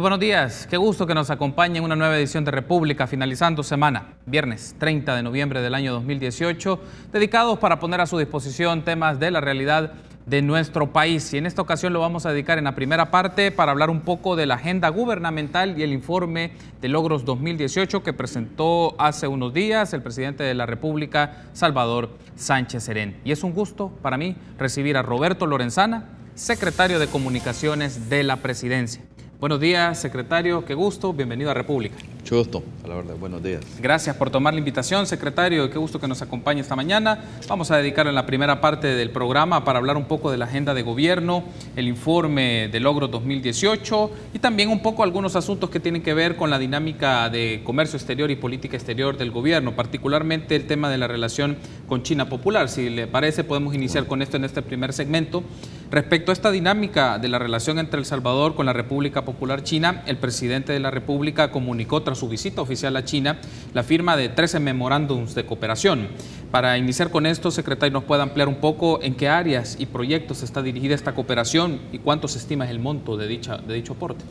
buenos días, qué gusto que nos acompañe en una nueva edición de República, finalizando semana, viernes 30 de noviembre del año 2018, dedicados para poner a su disposición temas de la realidad de nuestro país. Y en esta ocasión lo vamos a dedicar en la primera parte para hablar un poco de la agenda gubernamental y el informe de logros 2018 que presentó hace unos días el presidente de la República, Salvador Sánchez Serén. Y es un gusto para mí recibir a Roberto Lorenzana, secretario de Comunicaciones de la Presidencia. Buenos días, secretario, qué gusto, bienvenido a República. Mucho gusto, a la verdad, buenos días. Gracias por tomar la invitación, secretario, qué gusto que nos acompañe esta mañana. Vamos a dedicar en la primera parte del programa para hablar un poco de la agenda de gobierno, el informe de logros 2018 y también un poco algunos asuntos que tienen que ver con la dinámica de comercio exterior y política exterior del gobierno, particularmente el tema de la relación con China Popular. Si le parece, podemos iniciar con esto en este primer segmento. Respecto a esta dinámica de la relación entre El Salvador con la República Popular China, el presidente de la República comunicó tras su visita oficial a China la firma de 13 memorándums de cooperación. Para iniciar con esto, secretario, ¿nos puede ampliar un poco en qué áreas y proyectos está dirigida esta cooperación y cuánto se estima el monto de dicho aporte?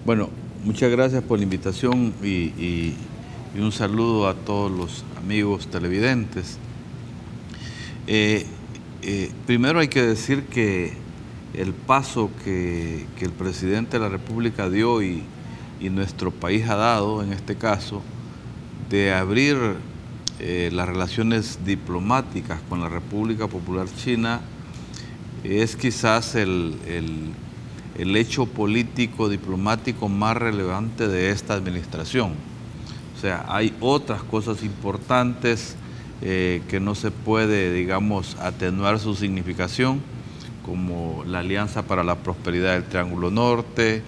Bueno, muchas gracias por la invitación y un saludo a todos los amigos televidentes. Primero hay que decir que el paso que el presidente de la República dio y nuestro país ha dado, en este caso, de abrir las relaciones diplomáticas con la República Popular China, es quizás el hecho político diplomático más relevante de esta administración. O sea, hay otras cosas importantes que no se puede, digamos, atenuar su significación, como la Alianza para la Prosperidad del Triángulo Norte,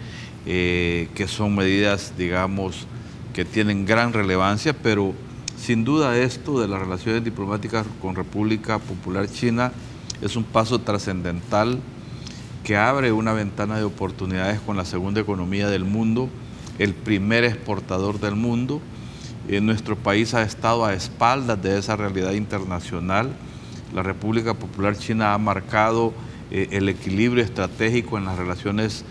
que son medidas, digamos, que tienen gran relevancia, pero sin duda esto de las relaciones diplomáticas con República Popular China es un paso trascendental que abre una ventana de oportunidades con la segunda economía del mundo, el primer exportador del mundo. Nuestro país ha estado a espaldas de esa realidad internacional. La República Popular China ha marcado el equilibrio estratégico en las relaciones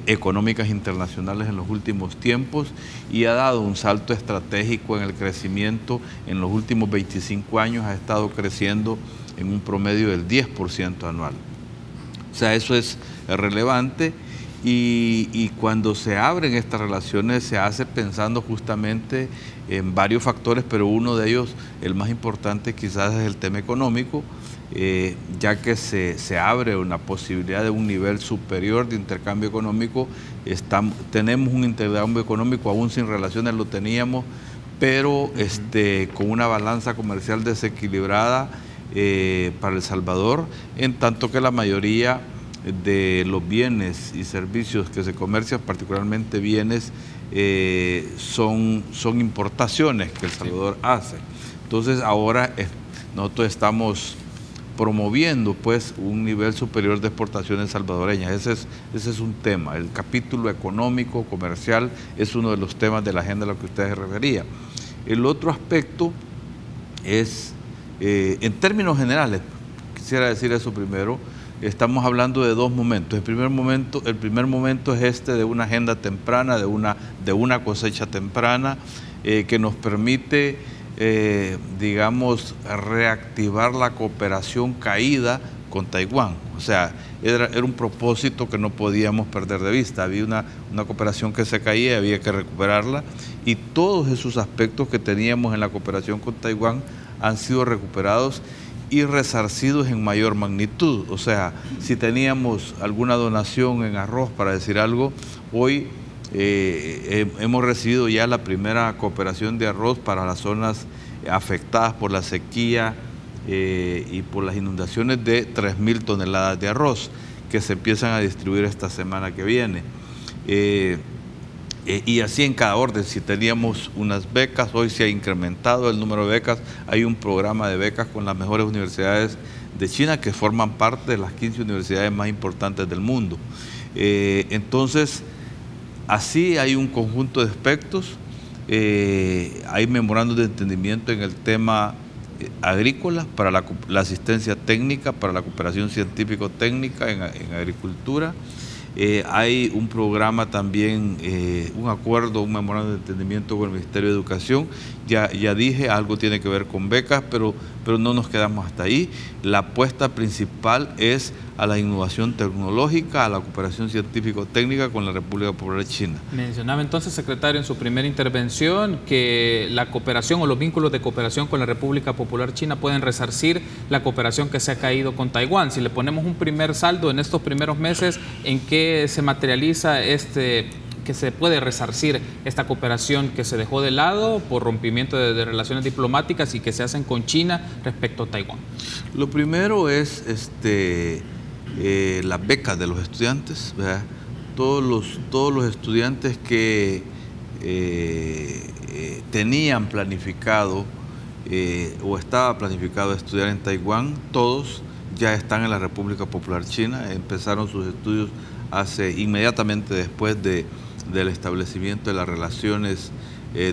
económicas internacionales en los últimos tiempos y ha dado un salto estratégico en el crecimiento. En los últimos 25 años ha estado creciendo en un promedio del 10% anual. O sea, eso es relevante. Y cuando se abren estas relaciones se hace pensando justamente en varios factores, pero uno de ellos, el más importante quizás, es el tema económico, ya que se abre una posibilidad de un nivel superior de intercambio económico. Tenemos un intercambio económico, aún sin relaciones lo teníamos, pero con una balanza comercial desequilibrada para El Salvador, en tanto que la mayoría de los bienes y servicios que se comercian, particularmente bienes, son importaciones que El Salvador hace. Entonces ahora nosotros estamos promoviendo pues un nivel superior de exportaciones salvadoreñas. Ese es un tema. El capítulo económico, comercial, es uno de los temas de la agenda a lo que usted se refería. El otro aspecto es, en términos generales, quisiera decir eso primero. Estamos hablando de dos momentos. El primer momento es este de una agenda temprana, de una cosecha temprana, que nos permite, digamos, reactivar la cooperación caída con Taiwán. O sea, era un propósito que no podíamos perder de vista. Había una cooperación que se caía y había que recuperarla, y todos esos aspectos que teníamos en la cooperación con Taiwán han sido recuperados y resarcidos en mayor magnitud. O sea, si teníamos alguna donación en arroz, para decir algo, hoy hemos recibido ya la primera cooperación de arroz para las zonas afectadas por la sequía y por las inundaciones, de 3.000 toneladas de arroz que se empiezan a distribuir esta semana que viene. Y así en cada orden. Si teníamos unas becas, hoy se ha incrementado el número de becas. Hay un programa de becas con las mejores universidades de China que forman parte de las 15 universidades más importantes del mundo. Entonces, así hay un conjunto de aspectos. Hay memorandos de entendimiento en el tema agrícola, para la asistencia técnica, para la cooperación científico-técnica en agricultura. Hay un programa también, un acuerdo, un memorándum de entendimiento con el Ministerio de Educación. Ya dije, algo tiene que ver con becas, pero no nos quedamos hasta ahí. La apuesta principal es a la innovación tecnológica, a la cooperación científico-técnica con la República Popular China. Mencionaba entonces, secretario, en su primera intervención que la cooperación o los vínculos de cooperación con la República Popular China pueden resarcir la cooperación que se ha caído con Taiwán. Si le ponemos un primer saldo en estos primeros meses, ¿en qué se materializa que se puede resarcir esta cooperación que se dejó de lado por rompimiento de relaciones diplomáticas y que se hacen con China respecto a Taiwán? Lo primero es las becas de los estudiantes, ¿verdad? Todos los estudiantes que tenían planificado o estaba planificado estudiar en Taiwán, todos ya están en la República Popular China, empezaron sus estudios inmediatamente después del establecimiento de las relaciones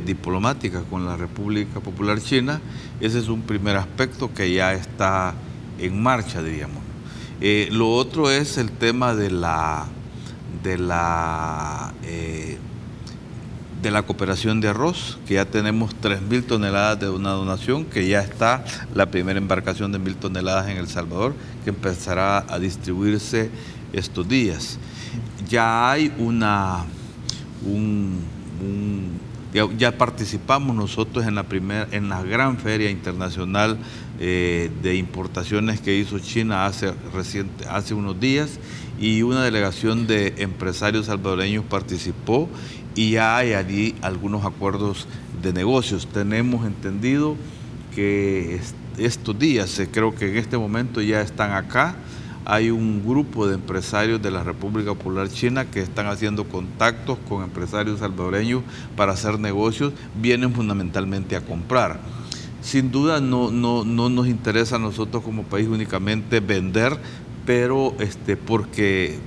diplomáticas con la República Popular China. Ese es un primer aspecto que ya está en marcha, diríamos. Lo otro es el tema de la cooperación de arroz, que ya tenemos 3.000 toneladas de una donación, que ya está la primera embarcación de 1.000 toneladas en El Salvador, que empezará a distribuirse estos días. Ya hay ya participamos nosotros en la gran feria internacional de importaciones que hizo China hace unos días, y una delegación de empresarios salvadoreños participó y ya hay allí algunos acuerdos de negocios. Tenemos entendido que estos días, creo que en este momento ya están acá. Hay un grupo de empresarios de la República Popular China que están haciendo contactos con empresarios salvadoreños para hacer negocios, vienen fundamentalmente a comprar. Sin duda no nos interesa a nosotros como país únicamente vender, pero porque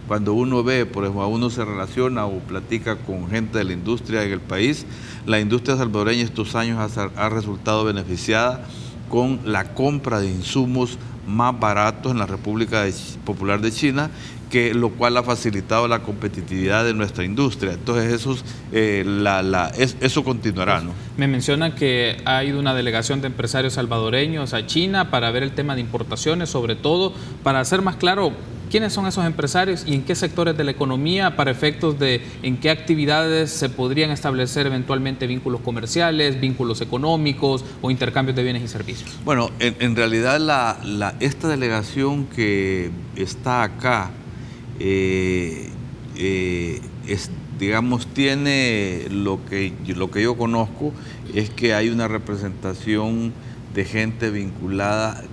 cuando uno ve, por ejemplo, uno se relaciona o platica con gente de la industria en el país, la industria salvadoreña estos años ha resultado beneficiada con la compra de insumos más baratos en la República Popular de China, lo cual ha facilitado la competitividad de nuestra industria. Entonces eso continuará, ¿no? Me menciona que ha ido una delegación de empresarios salvadoreños a China para ver el tema de importaciones, sobre todo para hacer más claro quiénes son esos empresarios y en qué sectores de la economía, para efectos de en qué actividades se podrían establecer eventualmente vínculos comerciales, vínculos económicos o intercambios de bienes y servicios. Bueno, en realidad esta delegación que está acá, digamos, tiene lo que yo conozco, es que hay una representación de gente vinculada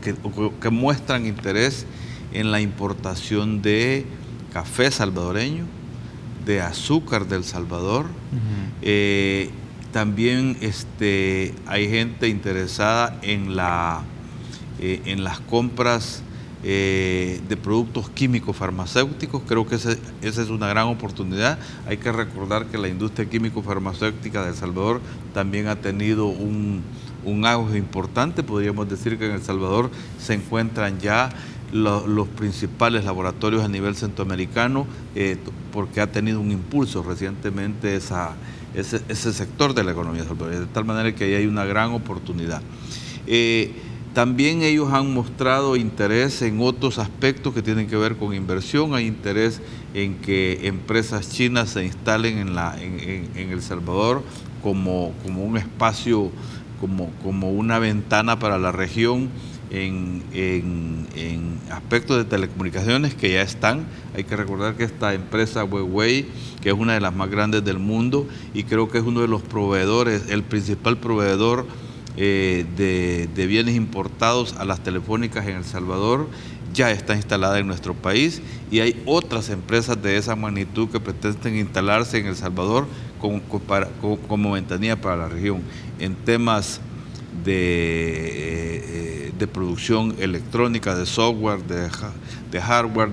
que muestran interés en la importación de café salvadoreño, de azúcar del Salvador. También hay gente interesada en las compras de productos químicos farmacéuticos. Creo que esa es una gran oportunidad. Hay que recordar que la industria químico-farmacéutica de El Salvador también ha tenido un auge importante. Podríamos decir que en El Salvador se encuentran ya los principales laboratorios a nivel centroamericano, porque ha tenido un impulso recientemente ese sector de la economía salvadoreña, de tal manera que ahí hay una gran oportunidad. También ellos han mostrado interés en otros aspectos que tienen que ver con inversión. Hay interés en que empresas chinas se instalen en El Salvador como un espacio, como una ventana para la región en aspectos de telecomunicaciones que ya están. Hay que recordar que esta empresa Huawei, que es una de las más grandes del mundo y creo que es uno de los proveedores, el principal proveedor de bienes importados a las telefónicas en El Salvador, ya está instalada en nuestro país, y hay otras empresas de esa magnitud que pretenden instalarse en El Salvador como ventanilla para la región en temas de producción electrónica, de software, de hardware,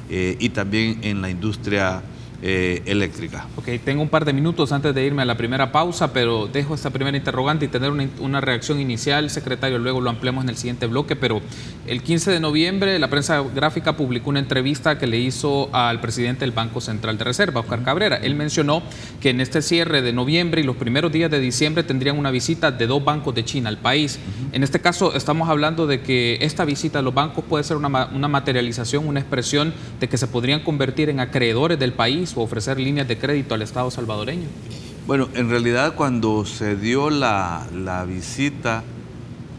y también en la industria eléctrica. Ok, tengo un par de minutos antes de irme a la primera pausa, pero dejo esta primera interrogante y tener una reacción inicial, secretario, luego lo ampliamos en el siguiente bloque, pero el 15 de noviembre la prensa gráfica publicó una entrevista que le hizo al presidente del Banco Central de Reserva, Óscar Cabrera. Él mencionó que en este cierre de noviembre y los primeros días de diciembre tendrían una visita de 2 bancos de China al país. En este caso estamos hablando de que esta visita a los bancos puede ser una materialización, una expresión de que se podrían convertir en acreedores del país o ofrecer líneas de crédito al Estado salvadoreño. Bueno, en realidad cuando se dio la visita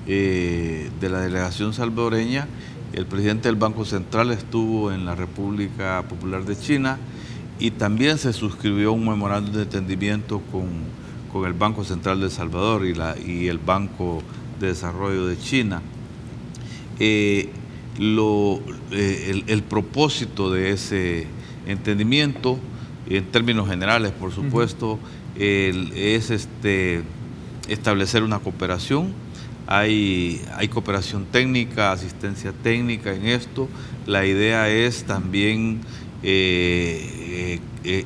de la delegación salvadoreña, el presidente del Banco Central estuvo en la República Popular de China y también se suscribió un memorándum de entendimiento con el Banco Central de El Salvador y el Banco de Desarrollo de China. El propósito de ese entendimiento, en términos generales, por supuesto, es establecer una cooperación. Hay cooperación técnica, asistencia técnica en esto. La idea es también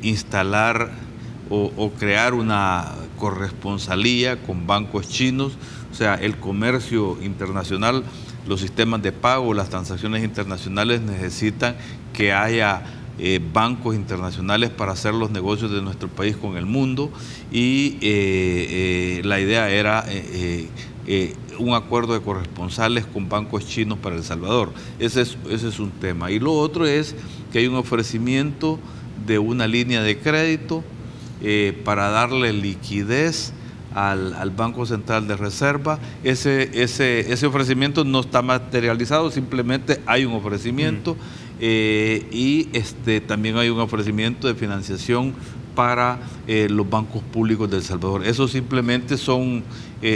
instalar o crear una corresponsalía con bancos chinos, o sea, el comercio internacional, los sistemas de pago, las transacciones internacionales necesitan que haya bancos internacionales para hacer los negocios de nuestro país con el mundo y la idea era un acuerdo de corresponsales con bancos chinos para El Salvador. Ese es un tema. Y lo otro es que hay un ofrecimiento de una línea de crédito para darle liquidez al Banco Central de Reserva. Ese ofrecimiento no está materializado, simplemente hay un ofrecimiento y también hay un ofrecimiento de financiación para los bancos públicos de El Salvador. Eso simplemente son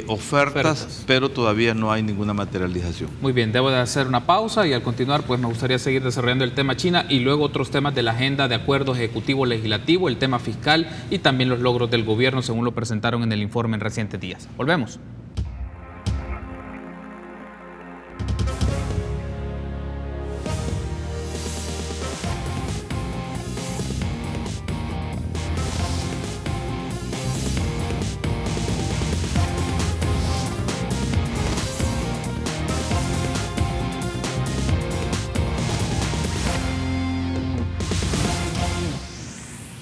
ofertas, pero todavía no hay ninguna materialización. Muy bien, debo de hacer una pausa y al continuar pues me gustaría seguir desarrollando el tema China y luego otros temas de la agenda de acuerdo ejecutivo-legislativo, el tema fiscal y también los logros del gobierno según lo presentaron en el informe en recientes días. Volvemos.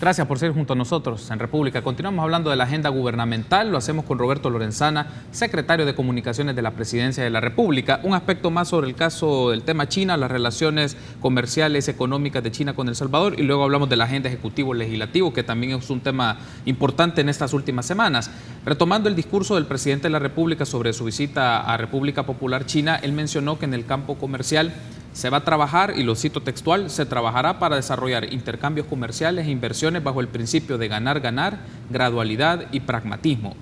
Gracias por seguir junto a nosotros en República. Continuamos hablando de la agenda gubernamental, lo hacemos con Roberto Lorenzana, secretario de Comunicaciones de la Presidencia de la República. Un aspecto más sobre el caso del tema China, las relaciones comerciales, económicas de China con El Salvador y luego hablamos de la agenda ejecutivo-legislativo, que también es un tema importante en estas últimas semanas. Retomando el discurso del presidente de la República sobre su visita a República Popular China, él mencionó que en el campo comercial se va a trabajar, y lo cito textual, se trabajará para desarrollar intercambios comerciales e inversiones bajo el principio de ganar-ganar, gradualidad y pragmatismo.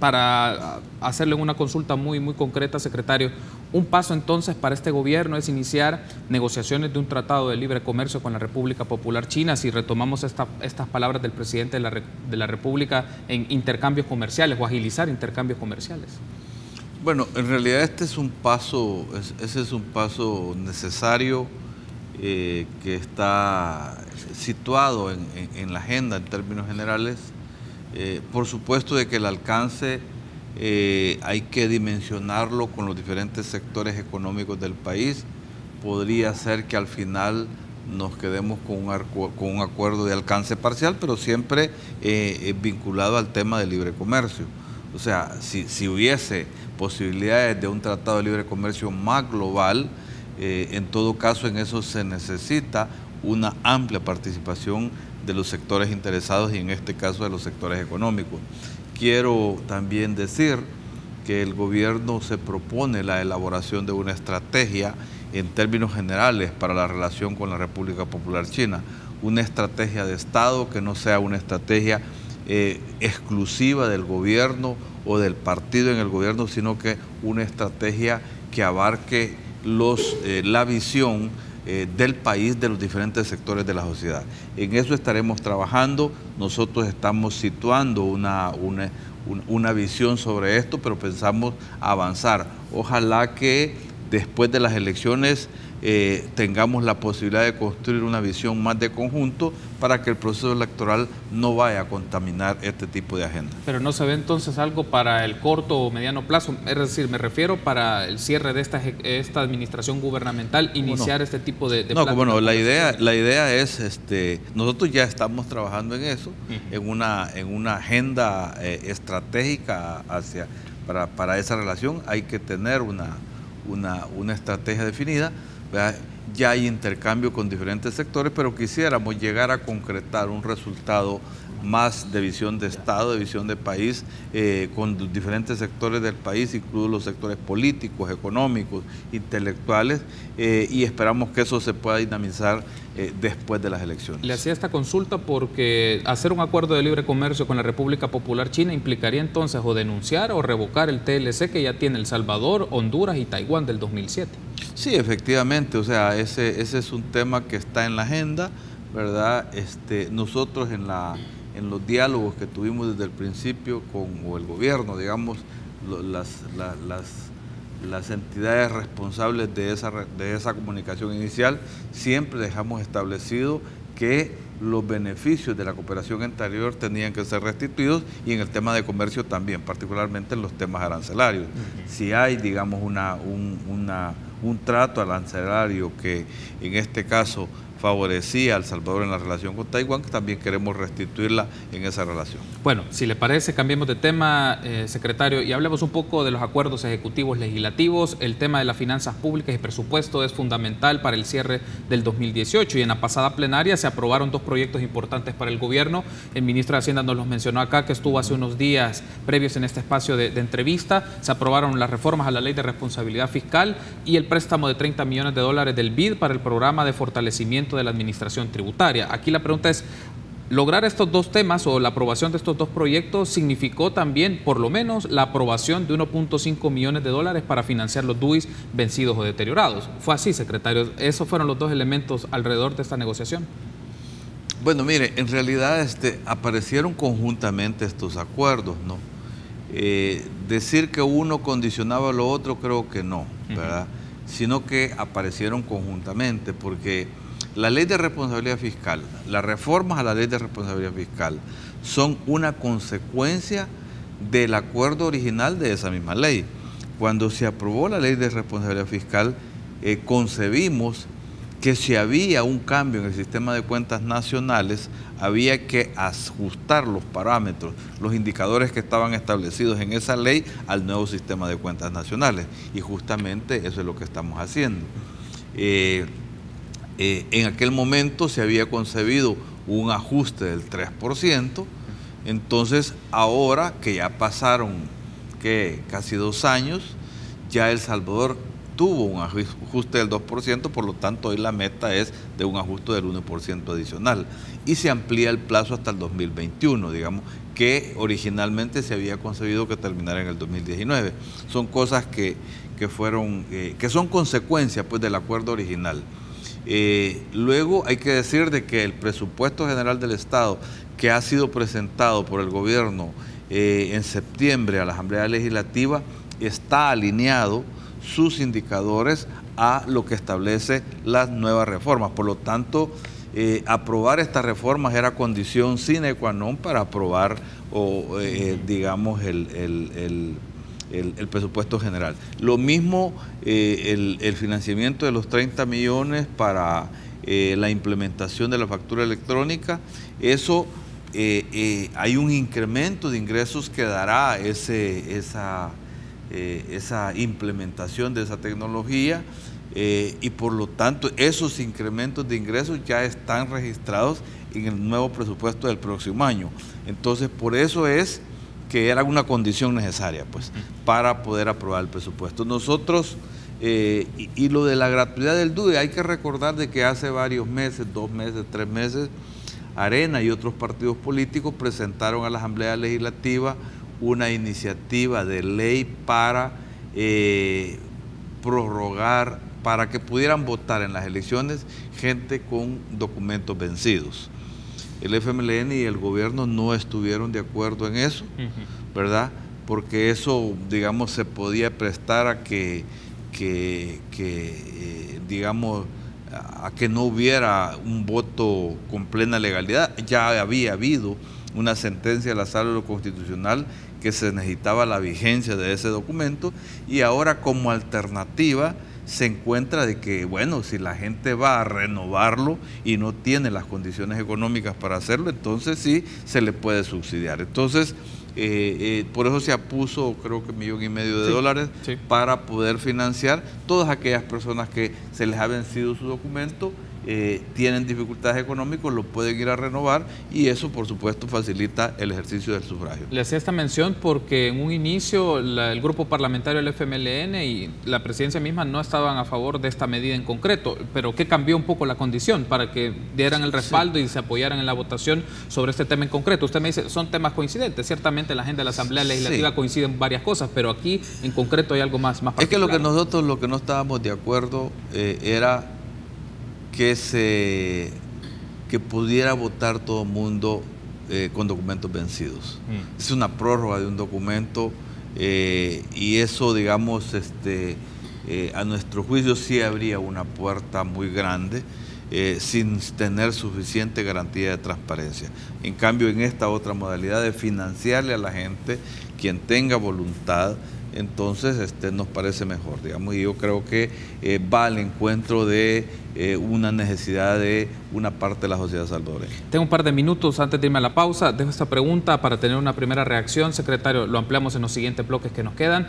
Para hacerle una consulta muy concreta, secretario, un paso entonces para este gobierno es iniciar negociaciones de un tratado de libre comercio con la República Popular China, si retomamos estas palabras del presidente de la República en intercambios comerciales o agilizar intercambios comerciales. Bueno, en realidad ese es un paso necesario que está situado en la agenda en términos generales. Por supuesto de que el alcance hay que dimensionarlo con los diferentes sectores económicos del país. Podría ser que al final nos quedemos con un acuerdo de alcance parcial, pero siempre vinculado al tema del libre comercio. O sea, si hubiese posibilidades de un tratado de libre comercio más global, en todo caso en eso se necesita una amplia participación de los sectores interesados y en este caso de los sectores económicos. Quiero también decir que el gobierno se propone la elaboración de una estrategia en términos generales para la relación con la República Popular China, una estrategia de Estado que no sea una estrategia exclusiva del gobierno o del partido en el gobierno, sino que una estrategia que abarque la visión del país, de los diferentes sectores de la sociedad. En eso estaremos trabajando. Nosotros estamos situando una visión sobre esto, pero pensamos avanzar. Ojalá que después de las elecciones tengamos la posibilidad de construir una visión más de conjunto para que el proceso electoral no vaya a contaminar este tipo de agenda. Pero no se ve entonces algo para el corto o mediano plazo, es decir, me refiero para el cierre de esta administración gubernamental, iniciar este tipo de no, como no, la idea es, nosotros ya estamos trabajando en eso, en una agenda estratégica para esa relación. Hay que tener una estrategia definida, ¿verdad? Ya hay intercambio con diferentes sectores, pero quisiéramos llegar a concretar un resultado más de visión de Estado, de visión de país, con diferentes sectores del país, incluidos los sectores políticos, económicos, intelectuales, y esperamos que eso se pueda dinamizar después de las elecciones. Le hacía esta consulta porque hacer un acuerdo de libre comercio con la República Popular China implicaría entonces o denunciar o revocar el TLC que ya tiene El Salvador, Honduras y Taiwán del 2007. Sí, efectivamente, o sea, ese es un tema que está en la agenda, ¿verdad? Nosotros en los diálogos que tuvimos desde el principio con el gobierno, digamos, las entidades responsables de esa comunicación inicial, siempre dejamos establecido que los beneficios de la cooperación interior tenían que ser restituidos, y en el tema de comercio también, particularmente en los temas arancelarios. Si hay, digamos, un trato arancelario que en este caso favorecía a El Salvador en la relación con Taiwán, que también queremos restituirla en esa relación. Bueno, si le parece, cambiemos de tema, secretario, y hablemos un poco de los acuerdos ejecutivos legislativos. El tema de las finanzas públicas y presupuesto es fundamental para el cierre del 2018, y en la pasada plenaria se aprobaron dos proyectos importantes para el gobierno. El ministro de Hacienda nos los mencionó acá, que estuvo hace unos días previos en este espacio de entrevista. Se aprobaron las reformas a la Ley de Responsabilidad Fiscal y el préstamo de $30 millones del BID para el programa de fortalecimiento de la administración tributaria. Aquí la pregunta es, lograr estos dos temas o la aprobación de estos dos proyectos significó también, por lo menos, la aprobación de $1.5 millones para financiar los DUIs vencidos o deteriorados. ¿Fue así, secretario? ¿Esos fueron los dos elementos alrededor de esta negociación? Bueno, mire, en realidad aparecieron conjuntamente estos acuerdos, ¿no? Decir que uno condicionaba a lo otro, creo que no, ¿verdad? Sino que aparecieron conjuntamente, porque la Ley de Responsabilidad Fiscal, las reformas a la Ley de Responsabilidad Fiscal son una consecuencia del acuerdo original de esa misma ley. Cuando se aprobó la Ley de Responsabilidad Fiscal, concebimos que si había un cambio en el sistema de cuentas nacionales, había que ajustar los parámetros, los indicadores que estaban establecidos en esa ley al nuevo sistema de cuentas nacionales. Y justamente eso es lo que estamos haciendo. En aquel momento se había concebido un ajuste del 3%, entonces ahora que ya pasaron casi 2 años, ya El Salvador tuvo un ajuste del 2%, por lo tanto hoy la meta es de un ajuste del 1% adicional, y se amplía el plazo hasta el 2021, digamos, que originalmente se había concebido que terminara en el 2019. Son cosas que son consecuencia, pues, del acuerdo original. Luego hay que decir de que el presupuesto general del Estado, que ha sido presentado por el gobierno en septiembre a la Asamblea Legislativa, está alineado sus indicadores a lo que establece las nuevas reformas. Por lo tanto, aprobar estas reformas era condición sine qua non para aprobar digamos, el presupuesto general. Lo mismo el financiamiento de los 30 millones para la implementación de la factura electrónica. Eso hay un incremento de ingresos que dará esa implementación de esa tecnología, y por lo tanto esos incrementos de ingresos ya están registrados en el nuevo presupuesto del próximo año. Entonces, por eso es que era una condición necesaria, pues, para poder aprobar el presupuesto. Nosotros, y lo de la gratuidad del DUI, hay que recordar de que hace varios meses, 2 meses, 3 meses, Arena y otros partidos políticos presentaron a la Asamblea Legislativa una iniciativa de ley para prorrogar, para que pudieran votar en las elecciones gente con documentos vencidos. El FMLN y el gobierno no estuvieron de acuerdo en eso, ¿verdad? Porque eso, digamos, se podía prestar a que digamos, a que no hubiera un voto con plena legalidad. Ya había habido una sentencia de la Sala Constitucional que se necesitaba la vigencia de ese documento, y ahora como alternativa se encuentra de que, bueno, si la gente va a renovarlo y no tiene las condiciones económicas para hacerlo, entonces sí se le puede subsidiar. Entonces, por eso se puso, creo que $1,5 millones de dólares para poder financiar todas aquellas personas que se les ha vencido su documento, tienen dificultades económicas, lo pueden ir a renovar, y eso por supuesto facilita el ejercicio del sufragio. Le hacía esta mención porque en un inicio el grupo parlamentario del FMLN y la presidencia misma no estaban a favor de esta medida en concreto, pero ¿qué cambió un poco la condición para que dieran el respaldo y se apoyaran en la votación sobre este tema en concreto? Usted me dice, son temas coincidentes, ciertamente en la agenda de la Asamblea Legislativa coinciden varias cosas, pero aquí en concreto hay algo más particular. Es que lo que no estábamos de acuerdo era que pudiera votar todo el mundo con documentos vencidos. Es una prórroga de un documento, y eso, digamos, a nuestro juicio sí habría una puerta muy grande, sin tener suficiente garantía de transparencia. En cambio, en esta otra modalidad de financiarle a la gente, quien tenga voluntad, entonces nos parece mejor, digamos, y yo creo que va al encuentro de una necesidad de una parte de la sociedad salvadoreña. Tengo un par de minutos antes de irme a la pausa. Dejo esta pregunta para tener una primera reacción. Secretario, lo ampliamos en los siguientes bloques que nos quedan.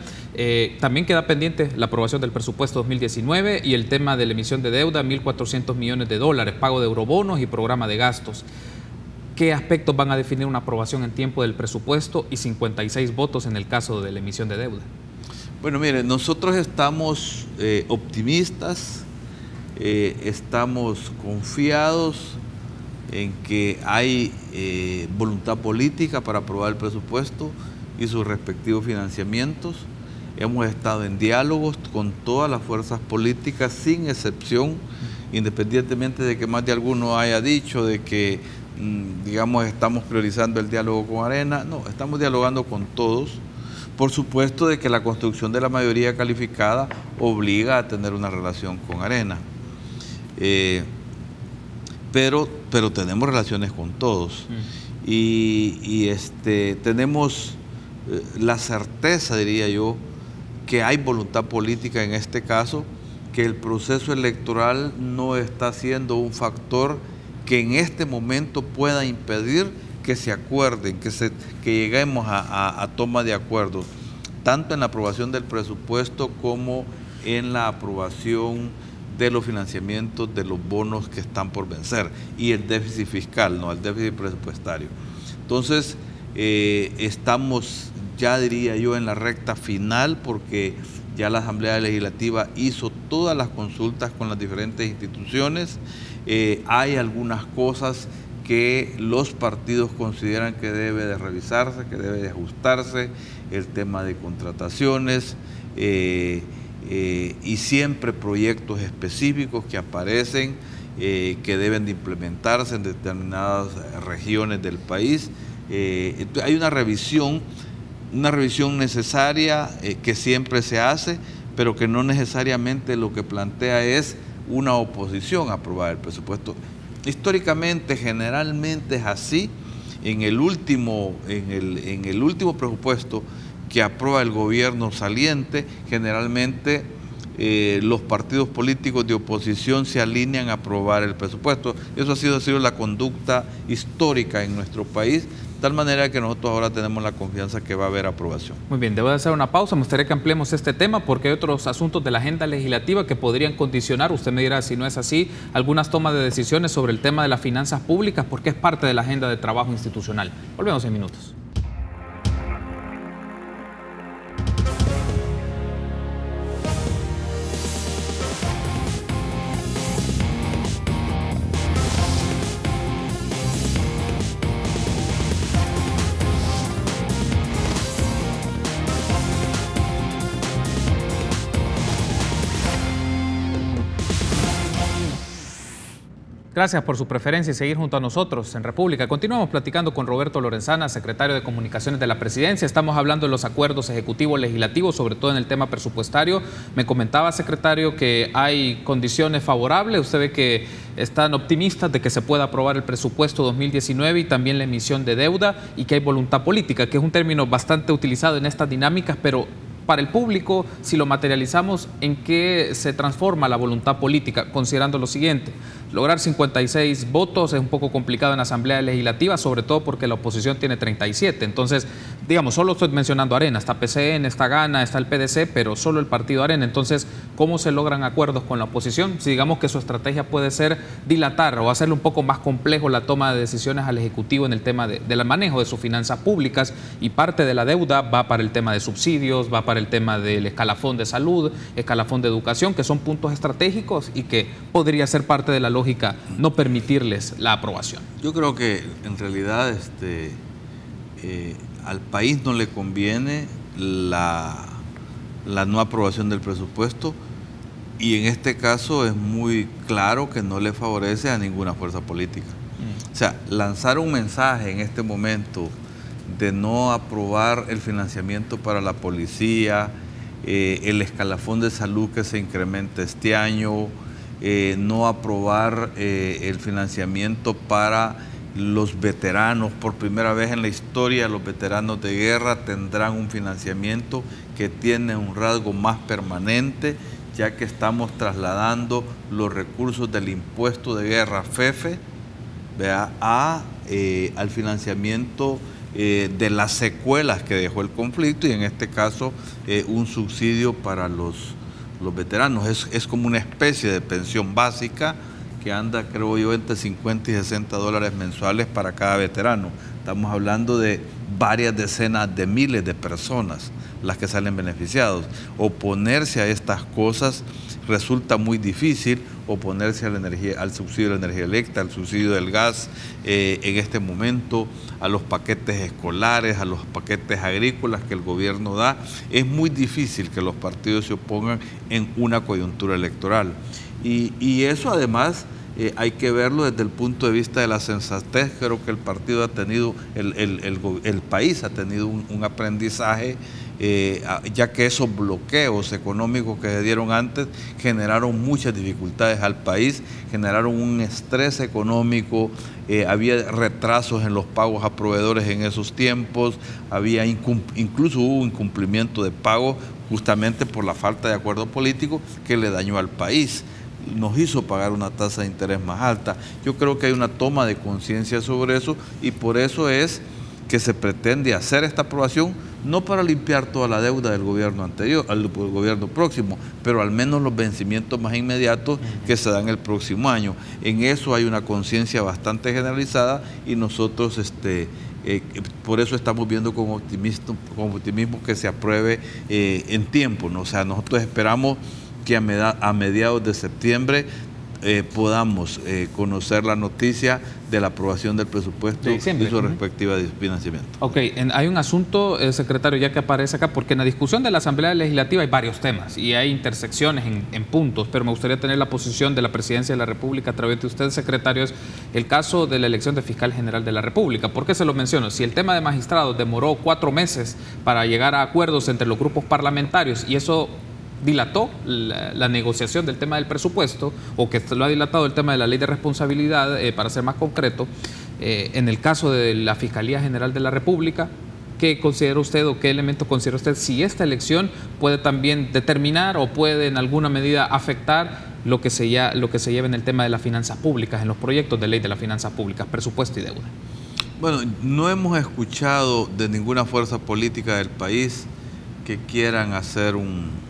También queda pendiente la aprobación del presupuesto 2019 y el tema de la emisión de deuda, $1,400 millones, pago de eurobonos y programa de gastos. ¿Qué aspectos van a definir una aprobación en tiempo del presupuesto y 56 votos en el caso de la emisión de deuda? Bueno, mire, nosotros estamos optimistas, estamos confiados en que hay voluntad política para aprobar el presupuesto y sus respectivos financiamientos. Hemos estado en diálogos con todas las fuerzas políticas, sin excepción, independientemente de que más de alguno haya dicho de que digamos, estamos priorizando el diálogo con Arena. No, estamos dialogando con todos. Por supuesto de que la construcción de la mayoría calificada obliga a tener una relación con Arena. Pero tenemos relaciones con todos. Y tenemos la certeza, diría yo, que hay voluntad política en este caso, que el proceso electoral no está siendo un factor que en este momento pueda impedir que se acuerden, que lleguemos a toma de acuerdos, tanto en la aprobación del presupuesto como en la aprobación de los financiamientos de los bonos que están por vencer y el déficit fiscal, no el déficit presupuestario. Entonces, estamos, ya diría yo, en la recta final, porque ya la Asamblea Legislativa hizo todas las consultas con las diferentes instituciones. Hay algunas cosas que los partidos consideran que debe de revisarse, que debe de ajustarse, el tema de contrataciones y siempre proyectos específicos que aparecen que deben de implementarse en determinadas regiones del país. Hay una revisión necesaria que siempre se hace, pero que no necesariamente lo que plantea es una oposición a aprobar el presupuesto. Históricamente, generalmente es así. En el último presupuesto que aprueba el gobierno saliente, generalmente los partidos políticos de oposición se alinean a aprobar el presupuesto. Eso ha sido la conducta histórica en nuestro país, de tal manera que nosotros ahora tenemos la confianza que va a haber aprobación. Muy bien, debo de hacer una pausa. Me gustaría que ampliemos este tema porque hay otros asuntos de la agenda legislativa que podrían condicionar, usted me dirá si no es así, algunas tomas de decisiones sobre el tema de las finanzas públicas, porque es parte de la agenda de trabajo institucional. Volvemos en minutos. Gracias por su preferencia y seguir junto a nosotros en República. Continuamos platicando con Roberto Lorenzana, secretario de Comunicaciones de la Presidencia. Estamos hablando de los acuerdos ejecutivos legislativos, sobre todo en el tema presupuestario. Me comentaba, secretario, que hay condiciones favorables. Usted ve que están optimistas de que se pueda aprobar el presupuesto 2019 y también la emisión de deuda, y que hay voluntad política, que es un término bastante utilizado en estas dinámicas, pero para el público, si lo materializamos, ¿en qué se transforma la voluntad política? Considerando lo siguiente: lograr 56 votos es un poco complicado en la Asamblea Legislativa, sobre todo porque la oposición tiene 37. Entonces, digamos, solo estoy mencionando Arena, está PCN, está Gana, está el PDC, pero solo el partido Arena. Entonces, ¿cómo se logran acuerdos con la oposición? Si digamos que su estrategia puede ser dilatar o hacerle un poco más complejo la toma de decisiones al Ejecutivo en el tema del manejo de sus finanzas públicas, y parte de la deuda va para el tema de subsidios, va para el tema del escalafón de salud, escalafón de educación, que son puntos estratégicos y que podría ser parte de la lógica no permitirles la aprobación. Yo creo que en realidad al país no le conviene la no aprobación del presupuesto, y en este caso es muy claro que no le favorece a ninguna fuerza política. O sea, lanzar un mensaje en este momento de no aprobar el financiamiento para la policía, el escalafón de salud que se incrementa este año, no aprobar el financiamiento para los veteranos. Por primera vez en la historia, los veteranos de guerra tendrán un financiamiento que tiene un rasgo más permanente, ya que estamos trasladando los recursos del impuesto de guerra FEFE, al financiamiento de las secuelas que dejó el conflicto, y en este caso un subsidio para los veteranos. Es como una especie de pensión básica que anda, creo yo, entre 50 y 60 dólares mensuales para cada veterano. Estamos hablando de varias decenas de miles de personas las que salen beneficiados. Oponerse a estas cosas resulta muy difícil, oponerse a la energía, al subsidio de la energía eléctrica, al subsidio del gas en este momento, a los paquetes escolares, a los paquetes agrícolas que el gobierno da. Es muy difícil que los partidos se opongan en una coyuntura electoral. Y eso además hay que verlo desde el punto de vista de la sensatez. Creo que el partido ha tenido, el país ha tenido un aprendizaje, ya que esos bloqueos económicos que se dieron antes generaron muchas dificultades al país, generaron un estrés económico, había retrasos en los pagos a proveedores en esos tiempos, incluso hubo incumplimiento de pagos justamente por la falta de acuerdo político que le dañó al país, nos hizo pagar una tasa de interés más alta. Yo creo que hay una toma de conciencia sobre eso, y por eso es que se pretende hacer esta aprobación, no para limpiar toda la deuda del gobierno anterior, al gobierno próximo, pero al menos los vencimientos más inmediatos que se dan el próximo año. En eso hay una conciencia bastante generalizada, y nosotros por eso estamos viendo con optimismo que se apruebe en tiempo, ¿no? O sea, nosotros esperamos que a mediados de septiembre podamos conocer la noticia de la aprobación del presupuesto y su respectiva financiamiento. Ok, hay un asunto, secretario, ya que aparece acá, porque en la discusión de la Asamblea Legislativa hay varios temas y hay intersecciones en puntos, pero me gustaría tener la posición de la Presidencia de la República a través de usted, secretario. Es el caso de la elección de Fiscal General de la República. ¿Por qué se lo menciono? Si el tema de magistrados demoró 4 meses para llegar a acuerdos entre los grupos parlamentarios, y eso dilató la negociación del tema del presupuesto, o que lo ha dilatado el tema de la ley de responsabilidad, para ser más concreto, en el caso de la Fiscalía General de la República, ¿qué considera usted o qué elemento considera usted si esta elección puede también determinar o puede en alguna medida afectar lo que se lleva en el tema de las finanzas públicas, en los proyectos de ley de las finanzas públicas, presupuesto y deuda? Bueno, no hemos escuchado de ninguna fuerza política del país que quieran hacer un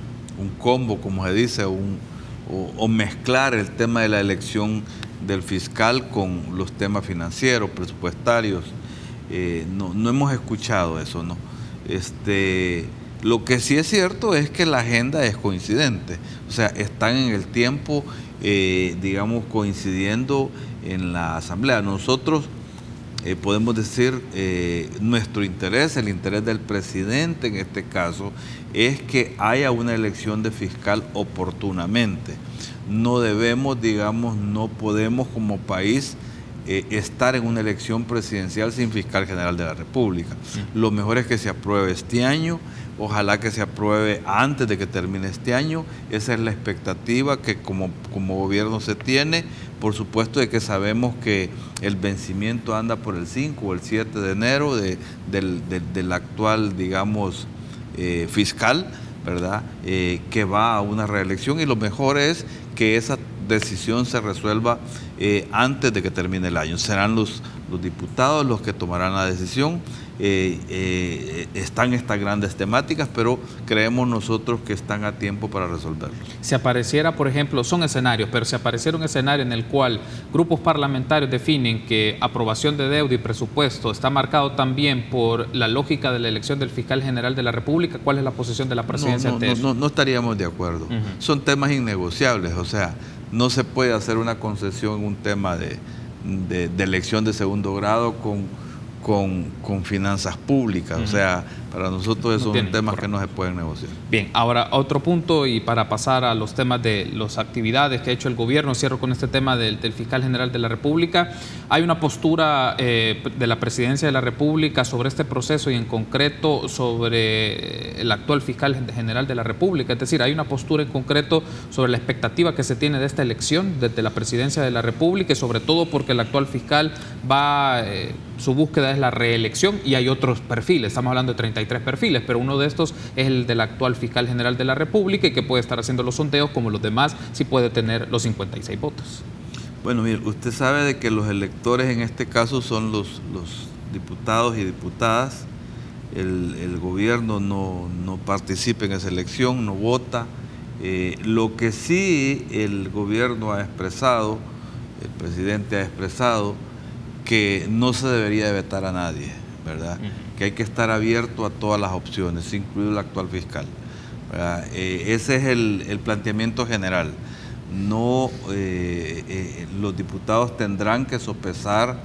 combo, como se dice, o mezclar el tema de la elección del fiscal con los temas financieros, presupuestarios. No hemos escuchado eso, ¿no? Lo que sí es cierto es que la agenda es coincidente, o sea, están en el tiempo, digamos, coincidiendo en la Asamblea. Nosotros podemos decir, nuestro interés, el interés del presidente en este caso, es que haya una elección de fiscal oportunamente. no debemos, digamos, no podemos como país estar en una elección presidencial sin fiscal general de la República. Lo mejor es que se apruebe este año, ojalá que se apruebe antes de que termine este año. Esa es la expectativa que como gobierno se tiene. Por supuesto de que sabemos que el vencimiento anda por el 5 o el 7 de enero del actual, digamos, fiscal, ¿verdad? Que va a una reelección, y lo mejor es que esa decisión se resuelva antes de que termine el año. Serán los diputados los que tomarán la decisión. Están estas grandes temáticas, pero creemos nosotros que están a tiempo para resolverlo. Si apareciera, por ejemplo, son escenarios, pero si apareciera un escenario en el cual grupos parlamentarios definen que aprobación de deuda y presupuesto está marcado también por la lógica de la elección del fiscal general de la República, ¿cuál es la posición de la presidencia ante eso? No estaríamos de acuerdo. Son temas innegociables, o sea, no se puede hacer una concesión en un tema de elección de segundo grado con finanzas públicas. O sea, para nosotros esos son temas que no se pueden negociar. Bien, ahora otro punto, y para pasar a los temas de las actividades que ha hecho el gobierno, cierro con este tema del fiscal general de la República. Hay una postura de la presidencia de la República sobre este proceso y en concreto sobre el actual fiscal general de la República. Es decir, hay una postura en concreto sobre la expectativa que se tiene de esta elección desde la presidencia de la República, y sobre todo porque el actual fiscal va... su búsqueda es la reelección, y hay otros perfiles, estamos hablando de 33 perfiles, pero uno de estos es el del actual fiscal general de la República, y que puede estar haciendo los sondeos como los demás, si puede tener los 56 votos. Bueno, mire, usted sabe de que los electores en este caso son los diputados y diputadas. El gobierno no participa en esa elección, no vota. Lo que sí el gobierno ha expresado, el presidente ha expresado, que no se debería de vetar a nadie, ¿verdad? Que hay que estar abierto a todas las opciones, incluido el actual fiscal, ¿verdad? Ese es el planteamiento general. No, los diputados tendrán que sopesar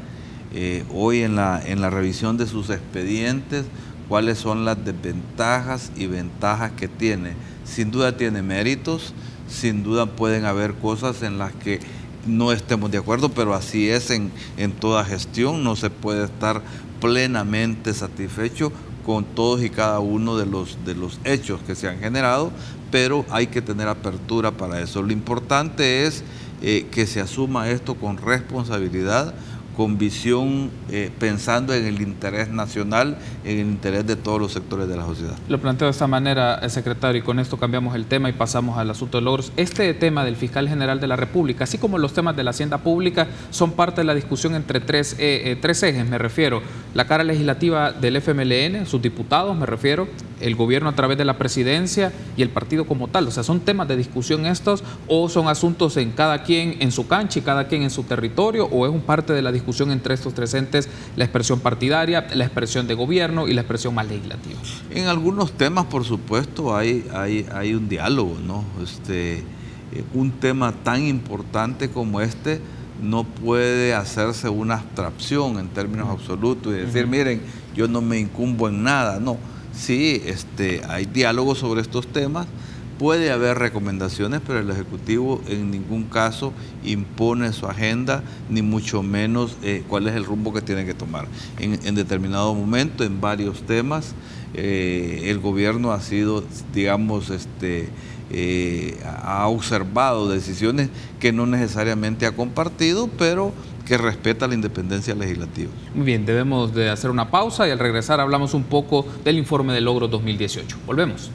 hoy en la revisión de sus expedientes cuáles son las desventajas y ventajas que tiene. Sin duda tiene méritos, sin duda pueden haber cosas en las que no estemos de acuerdo, pero así es en toda gestión. No se puede estar plenamente satisfecho con todos y cada uno de los hechos que se han generado, pero hay que tener apertura para eso. Lo importante es que se asuma esto con responsabilidad, con visión, pensando en el interés nacional, en el interés de todos los sectores de la sociedad. Lo planteo de esta manera, secretario, y con esto cambiamos el tema y pasamos al asunto de logros. Este tema del fiscal general de la República, así como los temas de la hacienda pública, son parte de la discusión entre tres ejes, me refiero. La cara legislativa del FMLN, sus diputados, me refiero, el gobierno a través de la presidencia y el partido como tal. O sea, ¿son temas de discusión estos, o son asuntos en cada quien en su cancha y cada quien en su territorio, o es un parte de la discusión entre estos tres entes, la expresión partidaria, la expresión de gobierno y la expresión más legislativa? En algunos temas, por supuesto, hay un diálogo, ¿no? Un tema tan importante como este no puede hacerse una abstracción en términos absolutos y decir, miren, yo no me incumbo en nada. No, sí, hay diálogo sobre estos temas. Puede haber recomendaciones, pero el Ejecutivo en ningún caso impone su agenda, ni mucho menos cuál es el rumbo que tiene que tomar. En determinado momento, en varios temas, el gobierno ha sido, digamos, ha observado decisiones que no necesariamente ha compartido, pero que respeta la independencia legislativa. Muy bien, debemos de hacer una pausa y al regresar hablamos un poco del informe de logros 2018. Volvemos.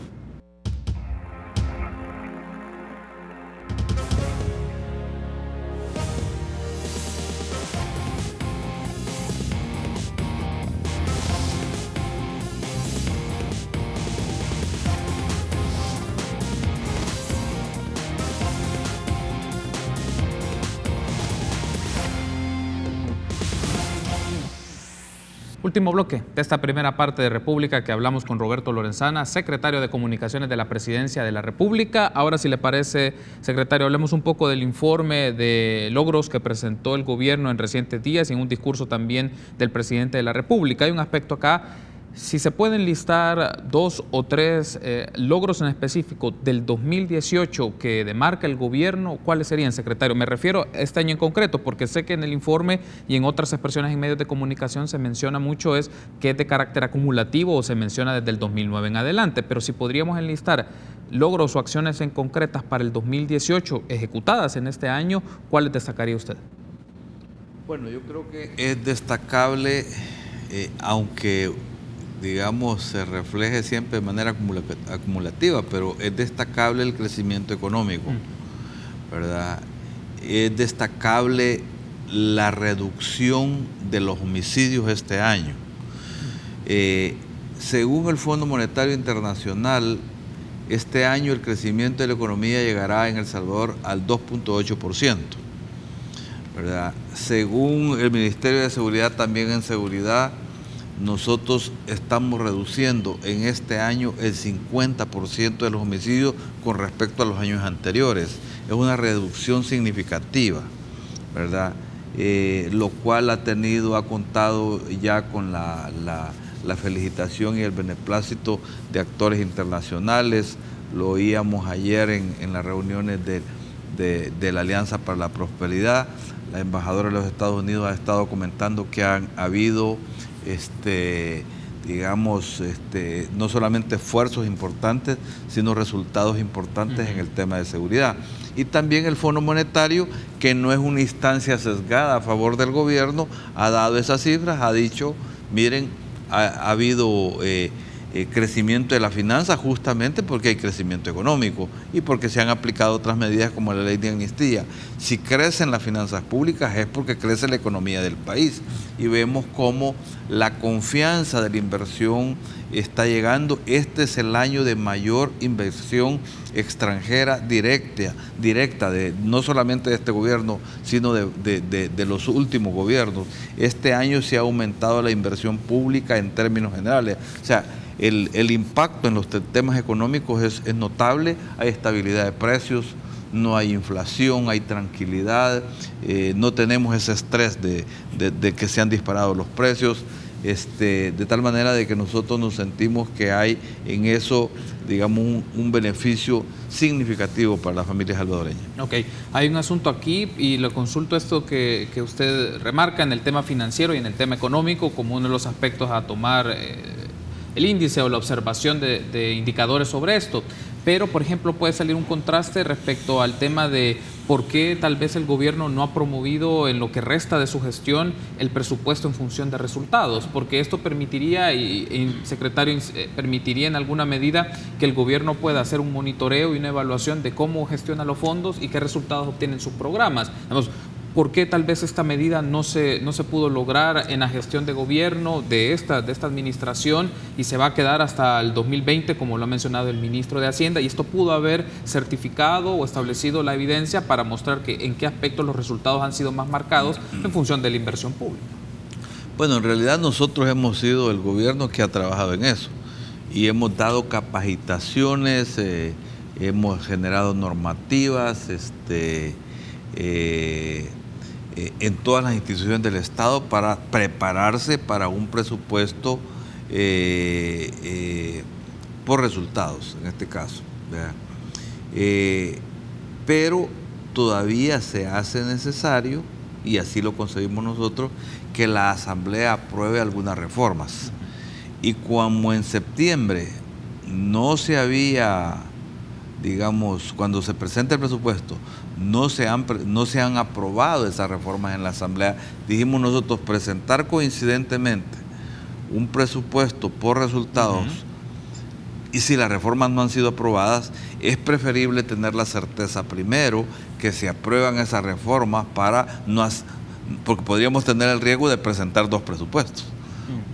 Último bloque de esta primera parte de República, que hablamos con Roberto Lorenzana, secretario de Comunicaciones de la Presidencia de la República. Ahora, si le parece, secretario, hablemos un poco del informe de logros que presentó el gobierno en recientes días y en un discurso también del presidente de la República. Hay un aspecto acá Si se pueden listar 2 o 3 logros en específico del 2018 que demarca el gobierno, ¿cuáles serían, secretario? Me refiero a este año en concreto, porque sé que en el informe y en otras expresiones en medios de comunicación se menciona mucho que es de carácter acumulativo o se menciona desde el 2009 en adelante, pero si podríamos enlistar logros o acciones en concretas para el 2018 ejecutadas en este año, ¿cuáles destacaría usted? Bueno, yo creo que es destacable, aunque digamos, se refleje siempre de manera acumulativa, pero es destacable el crecimiento económico, ¿verdad? Es destacable la reducción de los homicidios este año. Según el Fondo Monetario Internacional, este año el crecimiento de la economía llegará en El Salvador al 2.8%, ¿verdad? Según el Ministerio de Seguridad, también en seguridad, nosotros estamos reduciendo en este año el 50% de los homicidios con respecto a los años anteriores. Es una reducción significativa, ¿verdad? Lo cual ha contado ya con la felicitación y el beneplácito de actores internacionales. Lo oíamos ayer en las reuniones de la Alianza para la Prosperidad. La embajadora de los Estados Unidos ha estado comentando que han habido no solamente esfuerzos importantes, sino resultados importantes en el tema de seguridad. Y también el Fondo Monetario, que no es una instancia sesgada a favor del gobierno, ha dado esas cifras, ha dicho, miren, ha habido crecimiento de la finanza justamente porque hay crecimiento económico y porque se han aplicado otras medidas como la ley de amnistía. Si crecen las finanzas públicas es porque crece la economía del país y vemos cómo la confianza de la inversión está llegando. Este es el año de mayor inversión extranjera directa no solamente de este gobierno, sino de los últimos gobiernos. Este año se ha aumentado la inversión pública en términos generales. O sea, el impacto en los temas económicos es notable. Hay estabilidad de precios, no hay inflación, hay tranquilidad, no tenemos ese estrés de que se han disparado los precios, de tal manera de que nosotros nos sentimos que hay en eso, digamos, un beneficio significativo para las familias salvadoreñas. Ok, hay un asunto aquí y lo consulto esto que usted remarca en el tema financiero y en el tema económico como uno de los aspectos a tomar el índice o la observación de indicadores sobre esto. Pero, por ejemplo, puede salir un contraste respecto al tema de por qué tal vez el gobierno no ha promovido en lo que resta de su gestión el presupuesto en función de resultados, porque esto permitiría, secretario, permitiría en alguna medida que el gobierno pueda hacer un monitoreo y una evaluación de cómo gestiona los fondos y qué resultados obtienen sus programas. Digamos, ¿por qué tal vez esta medida no se pudo lograr en la gestión de gobierno de esta administración y se va a quedar hasta el 2020, como lo ha mencionado el ministro de Hacienda? Y esto pudo haber certificado o establecido la evidencia para mostrar en qué aspectos los resultados han sido más marcados en función de la inversión pública. Bueno, en realidad nosotros hemos sido el gobierno que ha trabajado en eso y hemos dado capacitaciones, hemos generado normativas, en todas las instituciones del Estado para prepararse para un presupuesto por resultados, en este caso, ¿verdad? Pero todavía se hace necesario, y así lo concebimos nosotros, que la Asamblea apruebe algunas reformas. Y como en septiembre no se había, digamos, cuando se presenta el presupuesto, no se han aprobado esas reformas en la Asamblea, dijimos nosotros presentar coincidentemente un presupuesto por resultados y si las reformas no han sido aprobadas, es preferible tener la certeza primero que se aprueban esas reformas porque podríamos tener el riesgo de presentar dos presupuestos.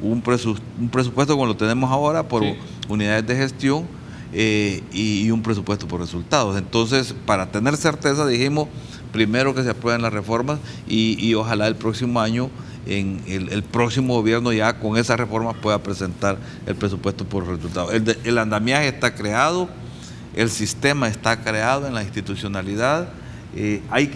Un presupuesto como lo tenemos ahora por unidades de gestión, y un presupuesto por resultados. Entonces, para tener certeza, dijimos primero que se aprueben las reformas y ojalá el próximo año, en el próximo gobierno ya con esas reformas pueda presentar el presupuesto por resultados. El andamiaje está creado, el sistema está creado en la institucionalidad,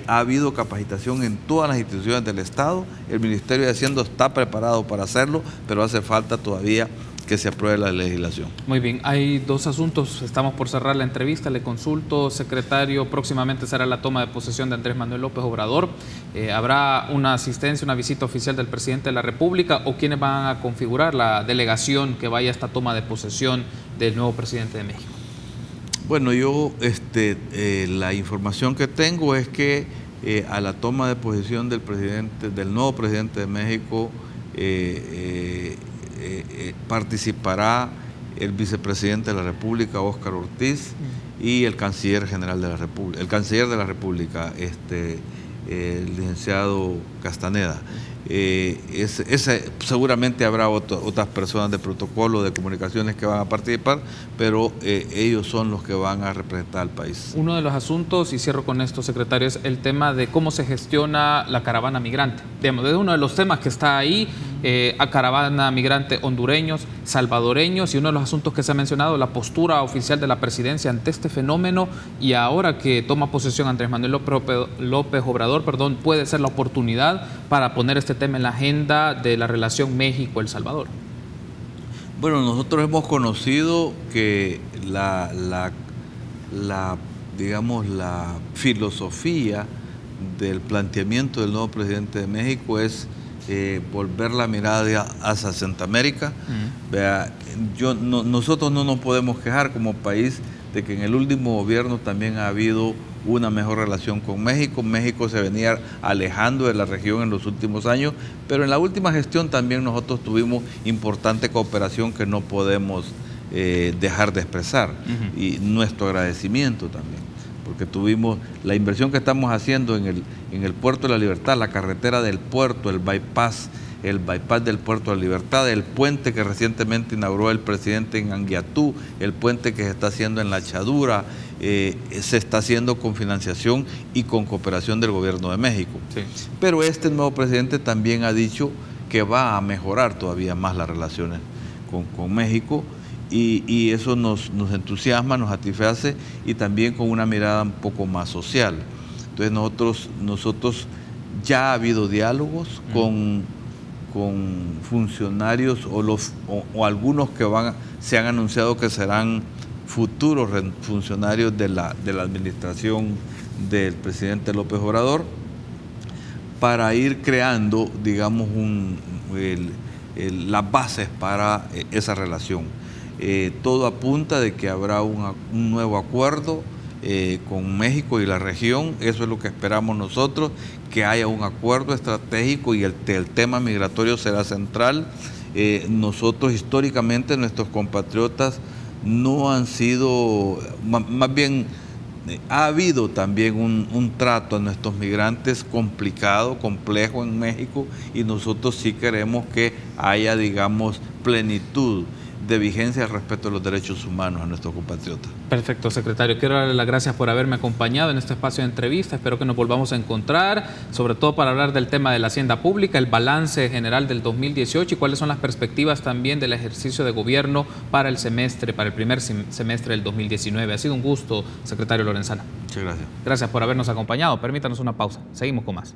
ha habido capacitación en todas las instituciones del Estado, el Ministerio de Hacienda está preparado para hacerlo, pero hace falta todavía que se apruebe la legislación. Muy bien, hay dos asuntos, estamos por cerrar la entrevista, le consulto, secretario, próximamente será la toma de posesión de Andrés Manuel López Obrador. ¿Habrá una asistencia, una visita oficial del presidente de la República o quiénes van a configurar la delegación que vaya a esta toma de posesión del nuevo presidente de México? Bueno, yo la información que tengo es que a la toma de posesión del nuevo presidente de México participará el vicepresidente de la República, Óscar Ortiz, y el canciller general de la República, el canciller de la República, el licenciado Castaneda. Seguramente habrá otras personas de protocolo, de comunicaciones que van a participar, pero ellos son los que van a representar al país. Uno de los asuntos, y cierro con esto, secretario, es el tema de cómo se gestiona la caravana migrante. Digamos, es uno de los temas que está ahí, a caravana migrante hondureños, salvadoreños, y uno de los asuntos que se ha mencionado, la postura oficial de la presidencia ante este fenómeno, y ahora que toma posesión Andrés Manuel López Obrador, puede ser la oportunidad para poner este tema en la agenda de la relación México-El Salvador. Bueno, nosotros hemos conocido que digamos, la filosofía del planteamiento del nuevo presidente de México es volver la mirada hacia Centroamérica. Nosotros no nos podemos quejar como país de que en el último gobierno también ha habido una mejor relación con México. México se venía alejando de la región en los últimos años, pero en la última gestión también nosotros tuvimos importante cooperación que no podemos dejar de expresar, y nuestro agradecimiento también, porque tuvimos la inversión que estamos haciendo en el Puerto de la Libertad, la carretera del puerto, el bypass del Puerto de la Libertad, el puente que recientemente inauguró el presidente en Anguiatú, el puente que se está haciendo en La Chadura, se está haciendo con financiación y con cooperación del gobierno de México. Sí. Pero este nuevo presidente también ha dicho que va a mejorar todavía más las relaciones con México, y eso nos entusiasma, nos satisface, y también con una mirada un poco más social. Entonces nosotros ya ha habido diálogos con funcionarios o algunos que se han anunciado que serán futuros funcionarios de la administración del presidente López Obrador, para ir creando, digamos, las bases para esa relación. Todo apunta de que habrá un nuevo acuerdo con México y la región. Eso es lo que esperamos nosotros, que haya un acuerdo estratégico, y el tema migratorio será central. Nosotros históricamente, nuestros compatriotas no han sido, más bien ha habido también un trato a nuestros migrantes complicado, complejo en México, y nosotros sí queremos que haya, digamos, plenitud de vigencia respecto a los derechos humanos a nuestros compatriotas. Perfecto, secretario. Quiero darle las gracias por haberme acompañado en este espacio de entrevista. Espero que nos volvamos a encontrar, sobre todo para hablar del tema de la hacienda pública, el balance general del 2018 y cuáles son las perspectivas también del ejercicio de gobierno para el primer semestre del 2019. Ha sido un gusto, secretario Lorenzana. Muchas gracias. Gracias por habernos acompañado. Permítanos una pausa. Seguimos con más.